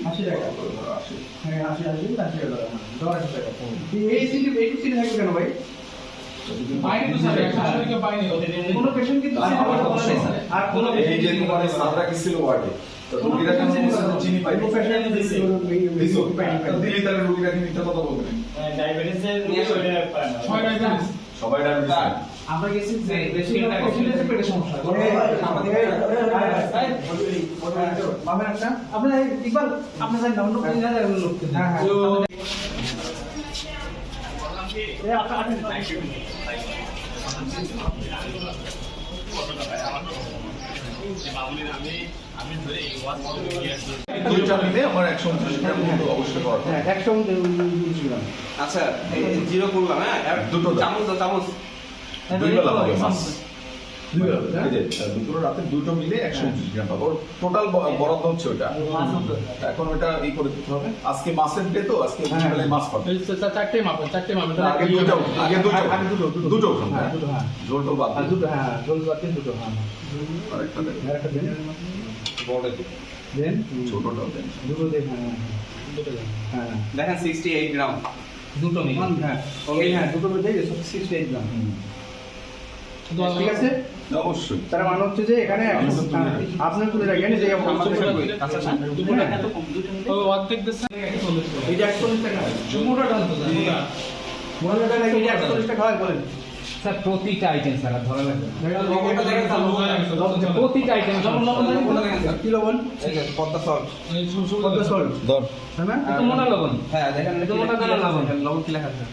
80 টাকা। হ্যাঁ 80 80 টাকা। 80 টাকা। এই সিটি থাকবে কেন ভাই? পাইনি তো স্যার 180 টাকা পাইনি। কোনো পেশেন্ট কিন্তু আর কোনো এই যে তোমার সাদরা কি ছিল ওয়ার্ডে তো রোগীরা কেন চিনি পাই প্রফেশনাল দিছো দিলি তাহলে রোগীরা কি মিথ্যা কথা বলবে ডায়াবেটিসের নিয়ে ছয় ডায়াবেটিস সবাই ডায়াবেটিস আমরা গেছি যে বেশি পেটের সমস্যা আমাদের একটা আপনার ইকবাল আপনার জানেন অন্য কোন জায়গায় লোক হ্যাঁ হ্যাঁ দুইটা মিলে আমার 129 গ্রাম মতো অবশ্যই করা হ্যাঁ 129 গ্রাম আচ্ছা এই জিরো করলাম হ্যাঁ দুটো চামচ দুই বেলা হবে মাছ এই যে দুপুর রাতে দুটো মিলে 129 গ্রাম পাবো টোটাল বরাদ্দ হচ্ছে ওটা এখন ওটা এই করে দিতে হবে আজকে মাছের ডে তো আজকে সকালে মাছ পাবে চারটে মাপ দুটো হ্যাঁ দুটো হ্যাঁ ঝোল টোল বাদ দিয়ে। দুটো হ্যাঁ জল বাতি দুটো হ্যাঁ আরেকটা দেন। আরেকটা দেন বড় দেন ছোটটাও দেন দুটো দেন হ্যাঁ দেখেন 68 গ্রাম দুটো মিল হ্যাঁ ওকে হ্যাঁ দুটো মিল দিয়ে 68 গ্রাম ঠিক আছে অবশ্যই তার মানে হচ্ছে যে এখানে আপনার তুলে রাখেন যে অর্ধেক দিচ্ছে এটা 41 টাকা মোটা ডাল তো মোটা ডাল এটা 41 টাকা হয় বলেন স্যার প্রতিটা আইটেম স্যার ধরা লাগবে লবণটা দেখেন প্রতিটা আইটেম কি লবণ পদ্মা সল্ট কত সল্ট ধর তাই না এটা মোটা লবণ হ্যাঁ দেখেন এটা মোটা দানা লবণ। লবণ কি লেখা আছে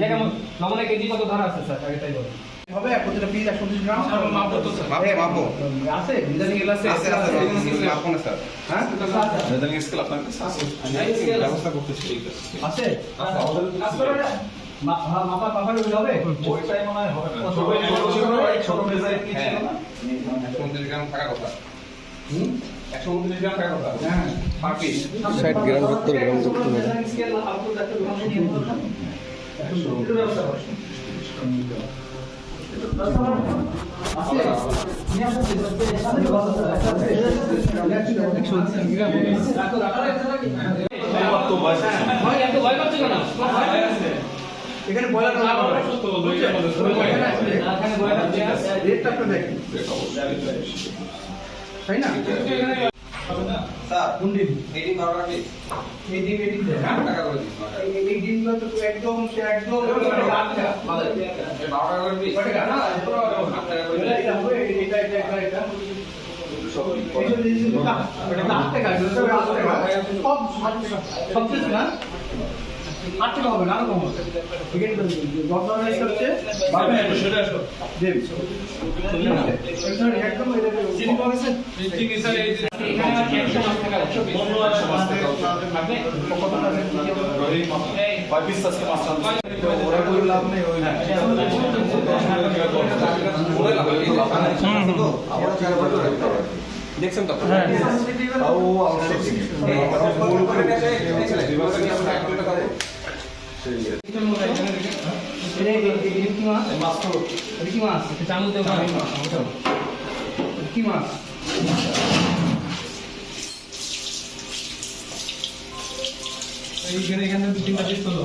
দেখেন লবণের কেজি কত ধরা আছে স্যার আগে তাই বলেন হবে প্রতিটা পিস 120 গ্রাম মাপো তো স্যার মাপো আছে বিজানি গ্লাসে আছে মাপো না স্যার হ্যাঁ মেজারিং স্কেল আপনার কাছে আছে ব্যবস্থা করতেছি আছে মাপা হবে ওইটাই মনে হয় হবে না ছোট মেজারিং কি ছিল না 129 গ্রাম থাকার কথা 129 গ্রাম থাকার কথা হ্যাঁ পার পিস 60 গ্রাম 70 গ্রাম যুক্ত হবে স্কেল আউটপুট দেখতে ব্যবস্থা করুন এখানে বয়লার রেটটা আপনি দেখেন তাই না স্যার কোন ডিম এই দিন 12 টাকা পিস এই ডিম এই ডিম দেন হ্যাঁ টাকা করে দিন এই ডিমগুলো তো একদম এই 12 টাকা করে পিস এটা হবে এটা সব কিছু না 8 টাকা হবে না আরো কম হবে এখানে গভর্নমেন্ট হচ্ছে একদম চিনি পাবেন চিনি স্যার এই যে কয় পিস আছে মাছটা ওরা করে লাভ নেই ওই দেখছেন তো তাও আউটসোর্সিং মূল করে কি মাছ চামচ দেবো কি মাছ এখানে দু তিনটা পিস তোলো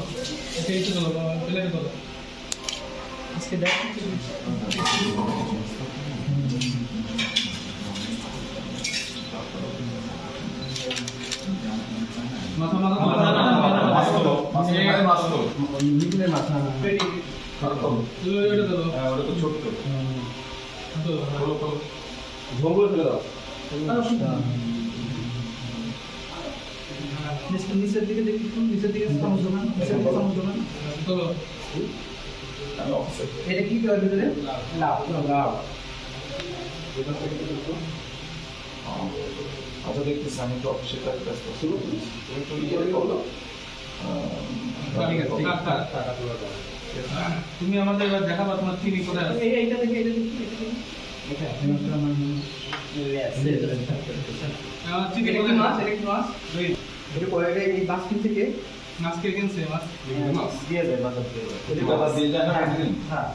এই তো তোলো প্লেটে তোলো আজকে দেখ মাথা মাছ তো মাছ তো নিকুলের মাছ না খারাপ তো এটা তোলো হ্যাঁ ওটা তো ছোট তো তোলো ঝোলগুলো ফেলে দাও নিচের দিকে দেখুন নিচের দিকে চামচ দোকান নিচের দিকে চামচ দোকান তোলো আমি অফিসে এটা কি দেওয়ার ভিতরে লাউ লাউ আচ্ছা দেখতেছি আমি তো অফিসে কাজ ব্যস্ত শুরু করেছি তুমি তো ইয়ে করলো তুমি আমাদের এবার দেখাবা তোমার চিনি কোথায় আছে এইটা দেখে এটা দেখি এটা চিনি এটা কোথায় মাছ এটা কি মাছ এটা পরে এই মাছ কিনতে কে মাছ কে কিনছে মাছ দিয়ে দেয় বাজার ঠিকাদার দিয়ে যায় না প্রতিদিন হ্যাঁ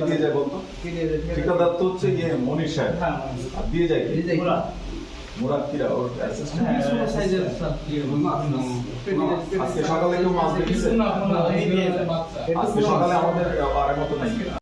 দিয়ে যায় বলতো কি দিয়ে দেয় ঠিকাদার তো হচ্ছে ইয়ে মনির সাহেব হ্যাঁ আর দিয়ে যায় কি? দিয়ে যায় মুরাদকিরা ওর অ্যাসিস্ট্যান্ট ছোট সাইজের স্যার আজকে সকালে কেউ মাছ দেখেছে না না এই যে বাচ্চা আজকে সকালে আমাদের আর মতো নাই না